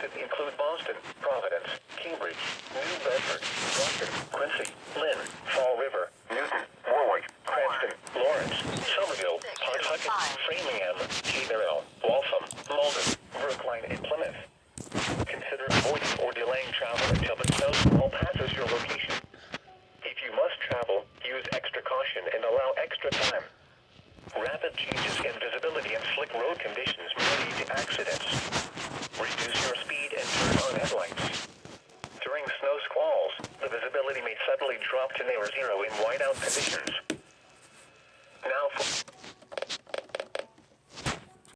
affected include Boston, Providence, Cambridge, New Bedford, Brockton, Quincy, Lynn, Fall River, Newton, Warwick, Cranston, Lawrence, Somerville, Pawtucket, Framingham, Haverhill, Waltham, Malden, Brookline, and Plymouth. Consider avoiding or delaying travel until the snow squall passes your location. If you must travel, use extra caution and allow extra time. Rapid changes in visibility and slick road conditions may lead to accidents. Reduce your speed and turn on headlights. During snow squalls, the visibility may suddenly drop to near zero in whiteout conditions.